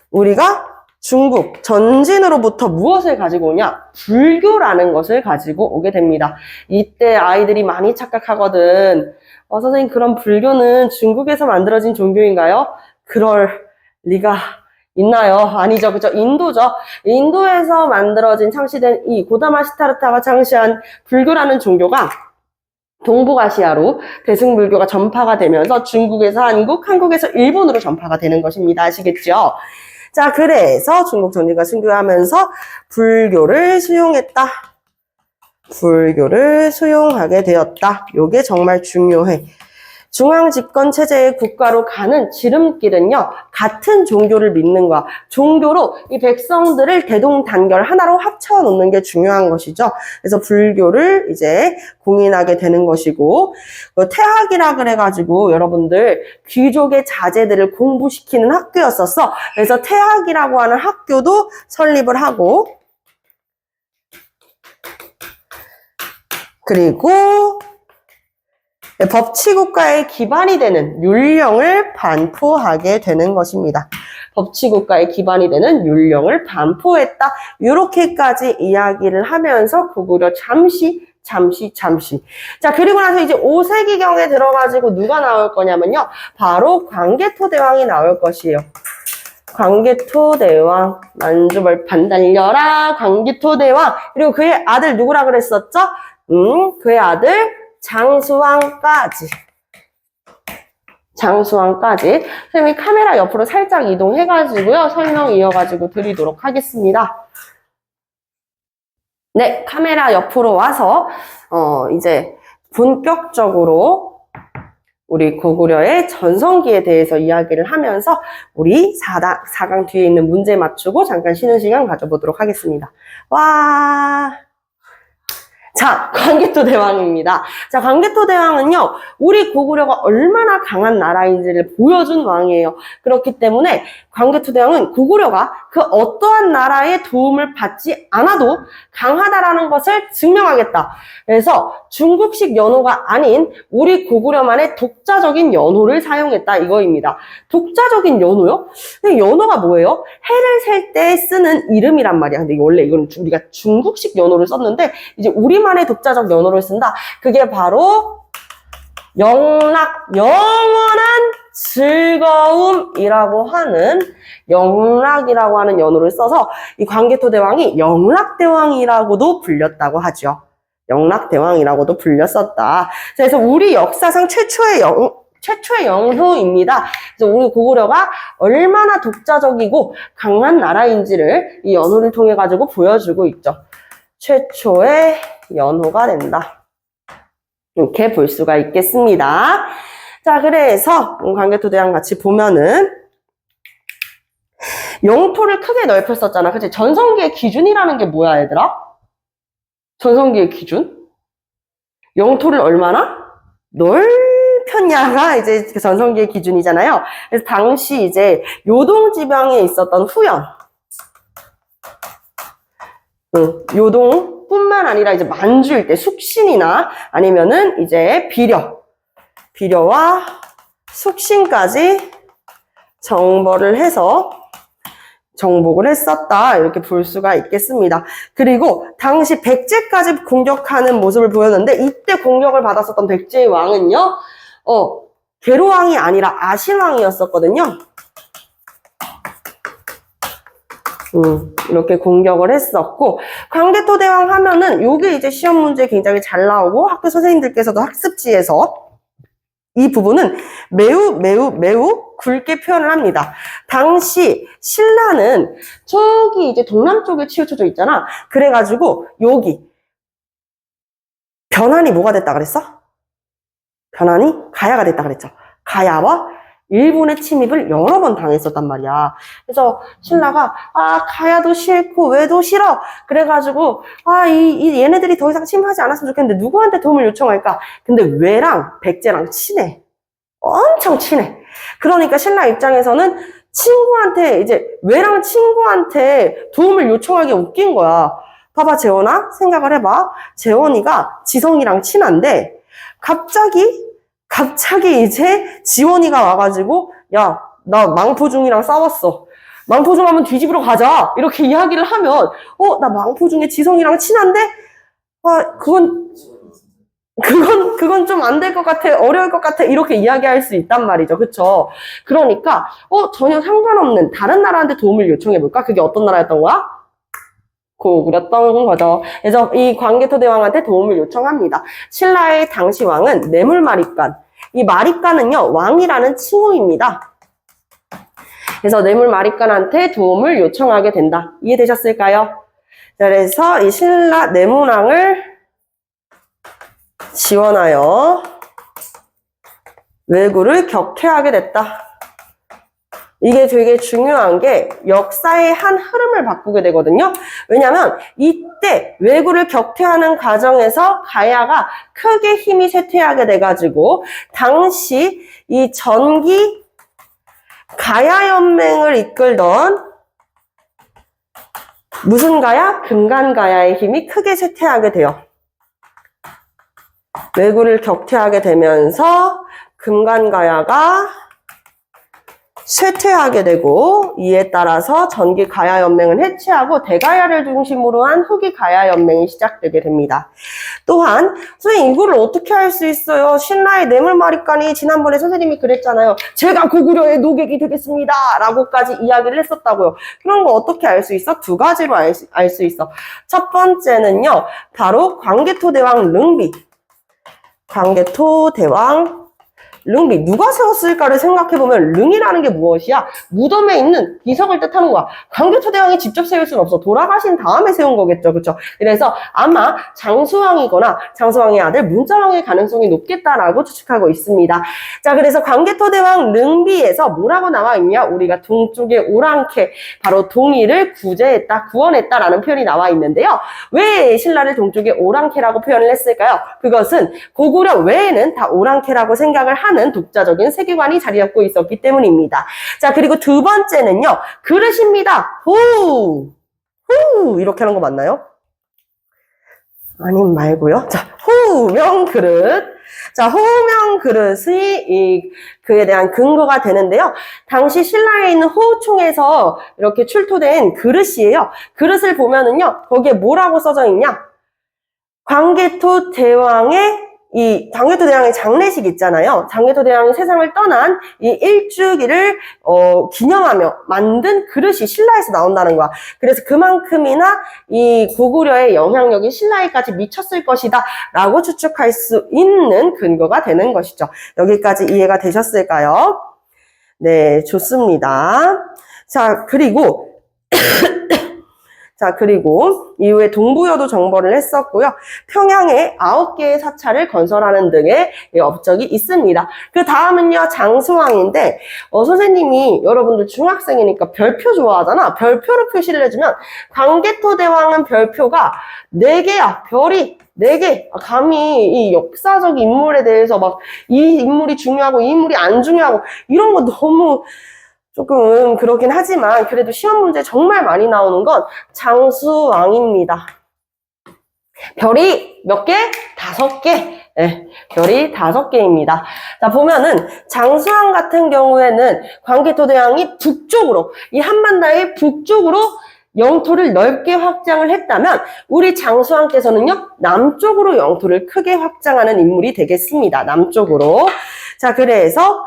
우리가 중국 전진으로부터 무엇을 가지고 오냐? 불교라는 것을 가지고 오게 됩니다. 이때 아이들이 많이 착각하거든. 선생님, 그럼 불교는 중국에서 만들어진 종교인가요? 그럴 리가 있나요? 아니죠. 그죠? 인도죠. 인도에서 만들어진 창시된 이 고다마 시타르타가 창시한 불교라는 종교가 동북아시아로 대승불교가 전파가 되면서 중국에서 한국, 한국에서 일본으로 전파가 되는 것입니다. 아시겠죠? 자, 그래서 중국 전쟁과 승교하면서 불교를 수용했다. 불교를 수용하게 되었다. 요게 정말 중요해. 중앙집권체제의 국가로 가는 지름길은요, 같은 종교를 믿는 거야. 종교로 이 백성들을 대동단결 하나로 합쳐놓는 게 중요한 것이죠. 그래서 불교를 이제 공인하게 되는 것이고, 태학이라 그래가지고 여러분들 귀족의 자제들을 공부시키는 학교였었어. 그래서 태학이라고 하는 학교도 설립을 하고, 그리고 법치국가의 기반이 되는 율령을 반포하게 되는 것입니다. 법치국가의 기반이 되는 율령을 반포했다. 이렇게까지 이야기를 하면서 고구려 잠시. 자, 그리고 나서 이제 5세기경에 들어가지고 누가 나올 거냐면요. 바로 광개토대왕이 나올 것이에요. 광개토대왕, 만주벌판 달려라, 광개토대왕. 그리고 그의 아들 누구라 그랬었죠? 그의 아들 장수왕까지. 선생님이 카메라 옆으로 살짝 이동해가지고요. 설명 이어가지고 드리도록 하겠습니다. 네, 카메라 옆으로 와서, 이제 본격적으로 우리 고구려의 전성기에 대해서 이야기를 하면서 우리 4강 뒤에 있는 문제 맞추고 잠깐 쉬는 시간 가져보도록 하겠습니다. 와. 자, 광개토대왕입니다. 자, 광개토대왕은요, 우리 고구려가 얼마나 강한 나라인지를 보여준 왕이에요. 그렇기 때문에 광개토대왕은 고구려가 그 어떠한 나라의 도움을 받지 않아도 강하다라는 것을 증명하겠다. 그래서 중국식 연호가 아닌 우리 고구려만의 독자적인 연호를 사용했다 이거입니다. 독자적인 연호요? 근데 연호가 뭐예요? 해를 셀 때 쓰는 이름이란 말이야. 근데 원래 이건 우리가 중국식 연호를 썼는데 이제 우리만의 독자적 연호를 쓴다. 그게 바로 영락, 영원한 즐거움이라고 하는 영락이라고 하는 연호를 써서 이 광개토대왕이 영락대왕이라고도 불렸다고 하죠. 영락대왕이라고도 불렸었다. 그래서 우리 역사상 최초의 연호입니다. 그래서 우리 고구려가 얼마나 독자적이고 강한 나라인지를 이 연호를 통해 가지고 보여주고 있죠. 최초의 연호가 된다. 이렇게 볼 수가 있겠습니다. 자, 그래서 광개토대왕 같이 보면은 영토를 크게 넓혔었잖아. 그치? 전성기의 기준이라는 게 뭐야, 얘들아? 전성기의 기준? 영토를 얼마나 넓혔냐가 이제 전성기의 기준이잖아요. 그래서 당시 이제 요동지방에 있었던 후연, 요동뿐만 아니라 이제 만주 일대 숙신이나 아니면은 이제 비려와 숙신까지 정복을 했었다. 이렇게 볼 수가 있겠습니다. 그리고 당시 백제까지 공격하는 모습을 보였는데 이때 공격을 받았었던 백제의 왕은요. 계로왕이 아니라 아신왕이었었거든요. 이렇게 공격을 했었고 광개토대왕 하면은 요게 이제 시험 문제에 굉장히 잘 나오고 학교 선생님들께서도 학습지에서 이 부분은 매우 굵게 표현을 합니다. 당시 신라는 저기 이제 동남쪽에 치우쳐져 있잖아. 그래가지고 여기 변환이 뭐가 됐다 그랬어? 변환이 가야가 됐다 그랬죠. 가야와 일본의 침입을 여러 번 당했었단 말이야. 그래서 신라가 가야도 싫고 왜도 싫어. 그래가지고 얘네들이 더 이상 침입하지 않았으면 좋겠는데 누구한테 도움을 요청할까? 근데 왜랑 백제랑 친해. 엄청 친해. 그러니까 신라 입장에서는 친구한테 이제 왜랑 친구한테 도움을 요청하기 웃긴 거야. 봐봐 재원아 생각을 해봐. 재원이가 지성이랑 친한데 갑자기 이제 지원이가 와가지고 야 나 망포중이랑 싸웠어. 망포중 하면 뒤집으러 가자. 이렇게 이야기를 하면, 나 망포중에 지성이랑 친한데? 그건 좀 안 될 것 같아. 어려울 것 같아. 이렇게 이야기할 수 있단 말이죠. 그쵸? 그러니까, 전혀 상관없는 다른 나라한테 도움을 요청해볼까? 그게 어떤 나라였던 거야? 고구렸던 거죠. 그래서 이 광개토대왕한테 도움을 요청합니다. 신라의 당시 왕은 뇌물마립간. 이 마립간은요, 왕이라는 칭호입니다. 그래서 뇌물마립간한테 도움을 요청하게 된다. 이해되셨을까요? 그래서 이 신라 뇌물왕을 지원하여 왜구를 격퇴하게 됐다. 이게 되게 중요한 게 역사의 한 흐름을 바꾸게 되거든요. 왜냐면 이때 왜구를 격퇴하는 과정에서 가야가 크게 힘이 쇠퇴하게 돼가지고 당시 이 전기 가야연맹을 이끌던 무슨 가야? 금간가야의 힘이 크게 쇠퇴하게 돼요. 왜구를 격퇴하게 되면서 금간가야가 쇠퇴하게 되고 이에 따라서 전기 가야 연맹은 해체하고 대가야를 중심으로 한 후기 가야 연맹이 시작되게 됩니다. 또한 선생님 이거를 어떻게 할 수 있어요? 신라의 뇌물마립간이 지난번에 선생님이 그랬잖아요. 제가 고구려의 노객이 되겠습니다 라고까지 이야기를 했었다고요. 그런 거 어떻게 알 수 있어? 두 가지로 알 수 있어. 첫 번째는요. 바로 광개토대왕 릉비. 광개토대왕 릉비. 누가 세웠을까를 생각해보면 릉이라는 게 무엇이야? 무덤에 있는 비석을 뜻하는 거야. 광개토대왕이 직접 세울 수는 없어. 돌아가신 다음에 세운 거겠죠. 그쵸? 그래서 아마 장수왕이거나 장수왕의 아들 문자왕의 가능성이 높겠다라고 추측하고 있습니다. 자, 그래서 광개토대왕 릉비에서 뭐라고 나와 있냐? 우리가 동쪽의 오랑캐, 바로 동이를 구제했다, 구원했다라는 표현이 나와 있는데요. 왜 신라를 동쪽의 오랑캐라고 표현을 했을까요? 그것은 고구려 외에는 다 오랑캐라고 생각을 하는 독자적인 세계관이 자리 잡고 있었기 때문입니다. 자, 그리고 두 번째는요. 그릇입니다. 후! 이렇게 하는 거 맞나요? 아님 말고요. 자, 후명 그릇. 자, 후명 그릇이 그에 대한 근거가 되는데요. 당시 신라에 있는 호우총에서 이렇게 출토된 그릇이에요. 그릇을 보면은요. 거기에 뭐라고 써져 있냐? 광개토 대왕의 이 광개토대왕의 장례식 있잖아요. 광개토대왕이 세상을 떠난 이 일주기를 기념하며 만든 그릇이 신라에서 나온다는 거야. 그래서 그만큼이나 이 고구려의 영향력이 신라에까지 미쳤을 것이다 라고 추측할 수 있는 근거가 되는 것이죠. 여기까지 이해가 되셨을까요? 네, 좋습니다. 자, 그리고 이후에 동부여도 정벌을 했었고요. 평양에 9개의 사찰을 건설하는 등의 업적이 있습니다. 그 다음은요, 장수왕인데, 선생님이 여러분들 중학생이니까 별표 좋아하잖아. 별표로 표시를 해주면, 광개토대왕은 별표가 4개야. 별이 4개. 감히 이 역사적 인물에 대해서 막, 이 인물이 중요하고, 이 인물이 안 중요하고, 이런 거 너무, 조금 그러긴 하지만 그래도 시험 문제 정말 많이 나오는 건 장수왕입니다. 별이 몇 개? 5개. 네, 별이 5개입니다. 자, 보면은 장수왕 같은 경우에는 광개토대왕이 북쪽으로, 이 한반도의 북쪽으로 영토를 넓게 확장을 했다면 우리 장수왕께서는요, 남쪽으로 영토를 크게 확장하는 인물이 되겠습니다. 남쪽으로. 자, 그래서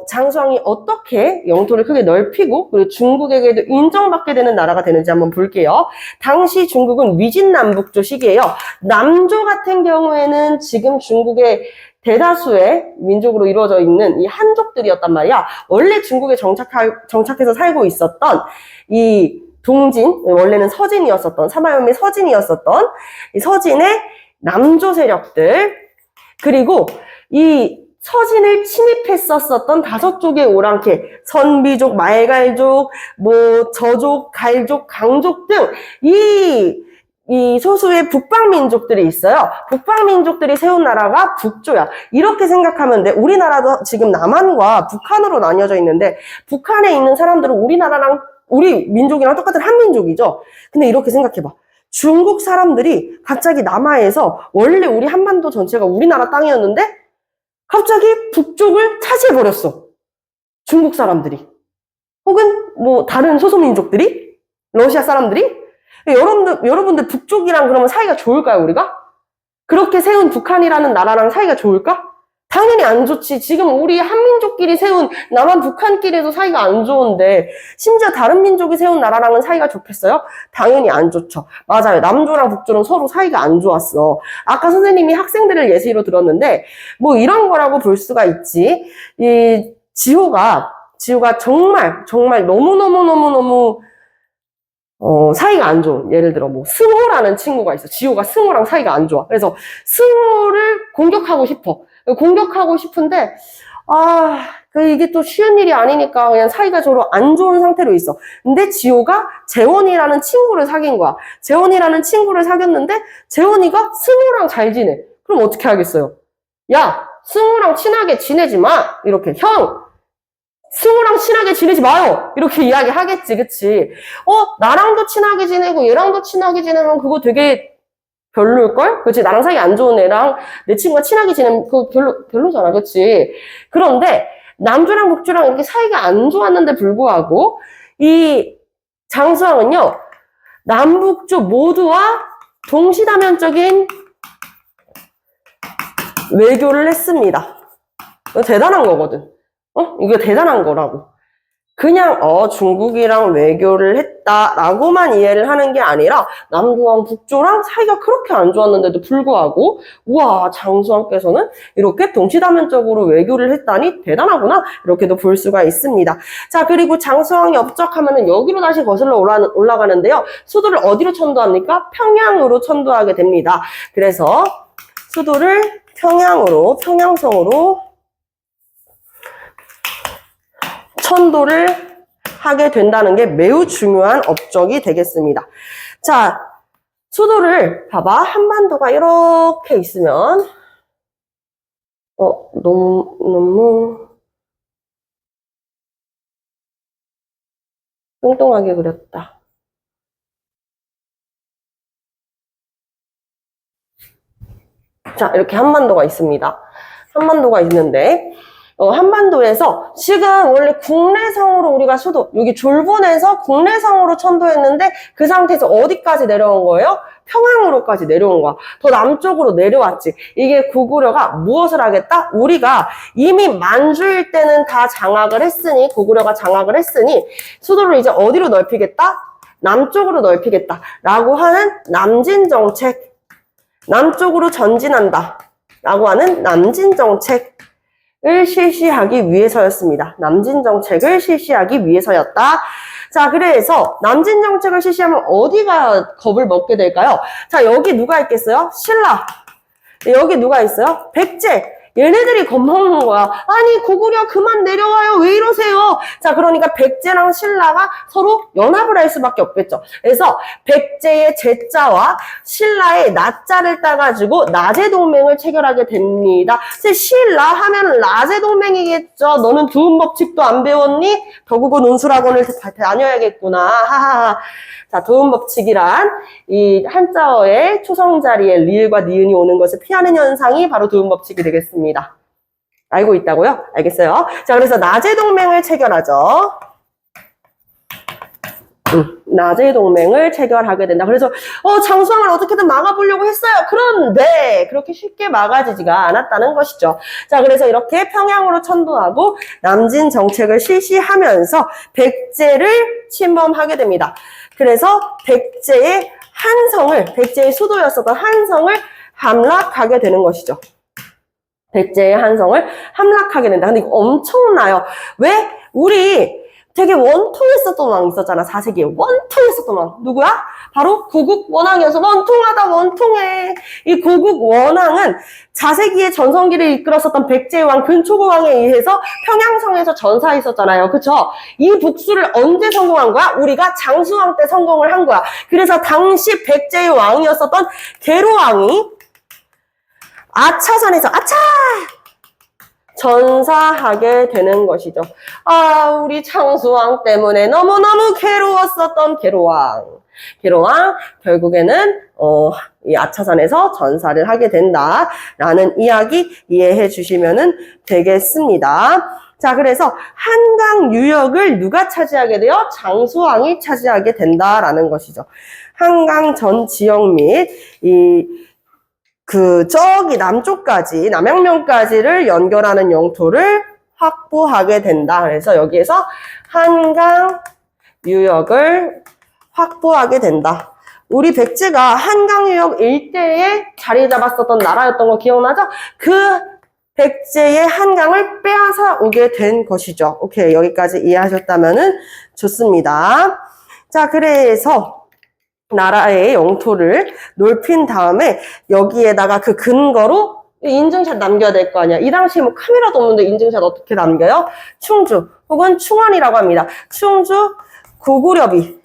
장수왕이 어떻게 영토를 크게 넓히고 그리고 중국에게도 인정받게 되는 나라가 되는지 한번 볼게요. 당시 중국은 위진남북조 시기예요. 남조 같은 경우에는 지금 중국의 대다수의 민족으로 이루어져 있는 이 한족들이었단 말이야. 원래 중국에 정착해서 살고 있었던 이 동진, 원래는 서진이었었던, 사마현미 서진이었었던 이 서진의 남조 세력들, 그리고 이 서진을 침입했었던 5쪽의 오랑캐, 선비족, 말갈족, 저족, 갈족, 강족 등 이 소수의 북방민족들이 있어요. 북방민족들이 세운 나라가 북조야. 이렇게 생각하면 돼. 우리나라도 지금 남한과 북한으로 나뉘어져 있는데 북한에 있는 사람들은 우리 민족이랑 똑같은 한민족이죠. 근데 이렇게 생각해봐. 중국 사람들이 갑자기 남하에서 원래 우리 한반도 전체가 우리나라 땅이었는데 갑자기 북쪽을 차지해버렸어. 중국 사람들이. 혹은 뭐 다른 소수민족들이? 러시아 사람들이? 여러분들 북쪽이랑 그러면 사이가 좋을까요, 우리가? 그렇게 세운 북한이라는 나라랑 사이가 좋을까? 당연히 안 좋지. 지금 우리 한민족끼리 세운 남한 북한끼리도 사이가 안 좋은데 심지어 다른 민족이 세운 나라랑은 사이가 좋겠어요? 당연히 안 좋죠. 맞아요. 남조랑 북조는 서로 사이가 안 좋았어. 아까 선생님이 학생들을 예시로 들었는데 뭐 이런 거라고 볼 수가 있지. 이 지호가 정말 너무너무 사이가 안 좋은, 예를 들어 뭐 승호라는 친구가 있어. 지호가 승호랑 사이가 안 좋아. 그래서 승호를 공격하고 싶은데 이게 또 쉬운 일이 아니니까 그냥 사이가 서로 안 좋은 상태로 있어. 근데 지호가 재원이라는 친구를 사귄 거야. 재원이라는 친구를 사귀었는데 재원이가 승호랑 잘 지내. 그럼 어떻게 하겠어요? 야, 승호랑 친하게 지내지 마. 이렇게 승우랑 친하게 지내지 마요. 이렇게 이야기 하겠지, 그치? 나랑도 친하게 지내고 얘랑도 친하게 지내면 그거 되게 별로일걸? 그치? 나랑 사이 안 좋은 애랑 내 친구가 친하게 지내면 그거 별로잖아, 그치? 그런데 남조랑 북조랑 이렇게 사이가 안 좋았는데 불구하고 이 장수왕은요, 남북조 모두와 동시다면적인 외교를 했습니다. 이거 대단한 거거든. 이게 대단한 거라고. 그냥 중국이랑 외교를 했다라고만 이해를 하는 게 아니라 남조랑 북조랑 사이가 그렇게 안 좋았는데도 불구하고 우와, 장수왕께서는 이렇게 동시다면적으로 외교를 했다니 대단하구나, 이렇게도 볼 수가 있습니다. 자, 그리고 장수왕이 업적하면은 여기로 다시 거슬러 올라가는데요. 수도를 어디로 천도합니까? 평양으로 천도하게 됩니다. 그래서 수도를 평양성으로 천도를 하게 된다는 게 매우 중요한 업적이 되겠습니다. 자, 수도를 봐봐. 한반도가 이렇게 있으면 너무 뚱뚱하게 그렸다. 자, 이렇게 한반도가 있습니다. 한반도가 있는데 한반도에서 지금 원래 국내성으로 우리가 여기 졸본에서 국내성으로 천도했는데 그 상태에서 어디까지 내려온 거예요? 평양으로까지 내려온 거야. 더 남쪽으로 내려왔지. 이게 고구려가 무엇을 하겠다? 우리가 이미 만주일 때는 다 장악을 했으니, 고구려가 장악을 했으니 수도를 이제 어디로 넓히겠다? 남쪽으로 넓히겠다 라고 하는 남진정책, 남쪽으로 전진한다 라고 하는 남진정책 을 실시하기 위해서였습니다. 남진정책을 실시하기 위해서였다. 자, 그래서 남진정책을 실시하면 어디가 겁을 먹게 될까요? 자, 여기 누가 있겠어요? 신라. 여기 누가 있어요? 백제. 얘네들이 겁먹는 거야. 아니, 고구려 그만 내려와요. 왜 이러세요? 자, 그러니까 백제랑 신라가 서로 연합을 할 수밖에 없겠죠. 그래서 백제의 제자와 신라의 나자를 따가지고 나제동맹을 체결하게 됩니다. 신라 하면 나제동맹이겠죠. 너는 두음법칙도 안 배웠니? 더국어 논술학원을 다녀야겠구나. 하하하. 자, 두음법칙이란 이 한자어의 초성 자리에 리을과 니은이 오는 것을 피하는 현상이 바로 두음법칙이 되겠습니다. 알고 있다고요? 알겠어요? 자, 그래서 나제동맹을 체결하죠. 나제동맹을 체결하게 된다. 그래서 장수왕을 어떻게든 막아보려고 했어요. 그런데 그렇게 쉽게 막아지지가 않았다는 것이죠. 자, 그래서 이렇게 평양으로 천도하고 남진 정책을 실시하면서 백제를 침범하게 됩니다. 그래서 백제의 수도였었던 한성을 함락하게 되는 것이죠. 백제의 한성을 함락하게 된다. 근데 이거 엄청나요. 왜? 우리 되게 원통했었던 왕 있었잖아. 4세기에 원통했었던 왕. 누구야? 바로 고국원왕이어서 원통해. 이 고국원왕은 4세기에 전성기를 이끌었었던 백제의 왕 근초고왕에 의해서 평양성에서 전사했었잖아요. 그쵸? 이 복수를 언제 성공한 거야? 우리가 장수왕 때 성공을 한 거야. 그래서 당시 백제의 왕이었었던 계로왕이 아차산에서 전사하게 되는 것이죠. 우리 장수왕 때문에 너무너무 괴로웠었던 계로왕 결국에는 이 아차산에서 전사를 하게 된다라는 이야기 이해해 주시면 되겠습니다. 자, 그래서 한강 유역을 누가 차지하게 돼요? 장수왕이 차지하게 된다라는 것이죠. 한강 전 지역 및 저기 남쪽까지, 남양면까지를 연결하는 영토를 확보하게 된다. 그래서 여기에서 한강 유역을 확보하게 된다. 우리 백제가 한강 유역 일대에 자리 잡았었던 나라였던 거 기억나죠? 그 백제의 한강을 빼앗아 오게 된 것이죠. 오케이, 여기까지 이해하셨다면 좋습니다. 자, 그래서 나라의 영토를 넓힌 다음에 여기에다가 그 근거로 인증샷 남겨야 될 거 아니야. 이 당시에 뭐 카메라도 없는데 인증샷 어떻게 남겨요? 충주 혹은 충원이라고 합니다. 충주 고구려비를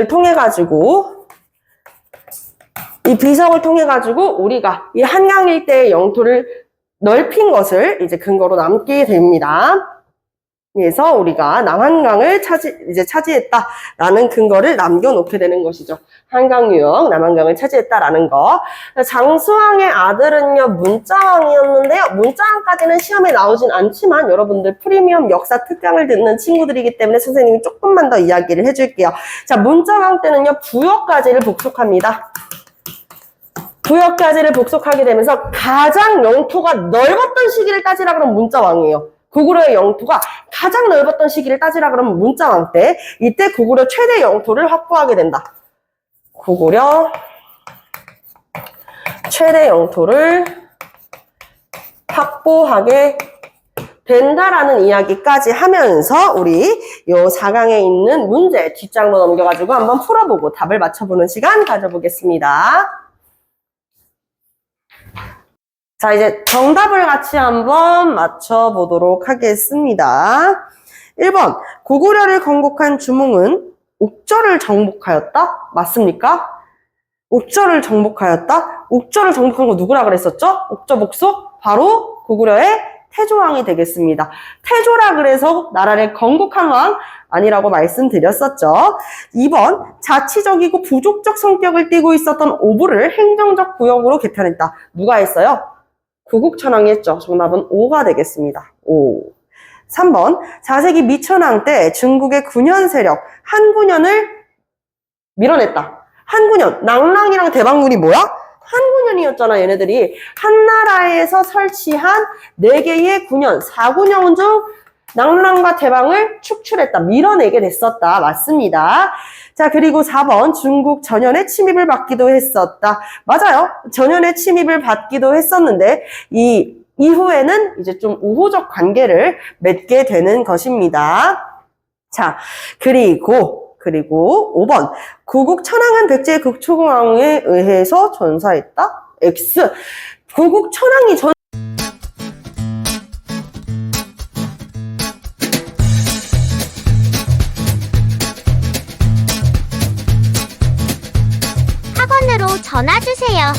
통해 가지고 이 비석을 통해 가지고 우리가 이 한강 일대의 영토를 넓힌 것을 이제 근거로 남게 됩니다. 그래서 우리가 남한강을 차지했다라는 근거를 남겨놓게 되는 것이죠. 한강 유역, 남한강을 차지했다라는 거. 장수왕의 아들은요, 문자왕이었는데요. 문자왕까지는 시험에 나오진 않지만 여러분들 프리미엄 역사 특강을 듣는 친구들이기 때문에 선생님이 조금만 더 이야기를 해줄게요. 자, 문자왕 때는요, 부여까지를 복속합니다. 부여까지를 복속하게 되면서 가장 영토가 넓었던 시기를 따지라 그러면 문자왕이에요. 고구려의 영토가 가장 넓었던 시기를 따지라 그러면 문자왕 때, 이때 고구려 최대 영토를 확보하게 된다. 고구려 최대 영토를 확보하게 된다라는 이야기까지 하면서 우리 요 4강에 있는 문제 뒷장로 넘겨가지고 한번 풀어보고 답을 맞춰보는 시간 가져보겠습니다. 자, 이제 정답을 같이 한번 맞춰보도록 하겠습니다. 1번, 고구려를 건국한 주몽은 옥저를 정복하였다? 맞습니까? 옥저를 정복하였다? 옥저를 정복한 거 누구라 그랬었죠? 옥저 복속? 바로 고구려의 태조왕이 되겠습니다. 태조라 그래서 나라를 건국한 왕 아니라고 말씀드렸었죠. 2번, 자치적이고 부족적 성격을 띠고 있었던 오부를 행정적 구역으로 개편했다. 누가 했어요? 구국천왕이 했죠. 정답은 5가 되겠습니다. 5. 3번, 4세기 미천왕 때 중국의 군현 세력 한군현을 밀어냈다. 한군현, 낭랑이랑 대방군이 뭐야? 한군현이었잖아. 얘네들이 한나라에서 설치한 4개의 군현, 4군현 중 낭랑과 대방을 축출했다. 밀어내게 됐었다. 맞습니다. 자, 그리고 4번, 중국 전현의 침입을 받기도 했었다. 맞아요. 전현의 침입을 받기도 했었는데 이 이후에는 이제 좀 우호적 관계를 맺게 되는 것입니다. 자, 그리고 5번, 고국 천황은 백제 극초왕에 의해서 전사했다. X. 고국 천황이 학원으로 전화 주세요.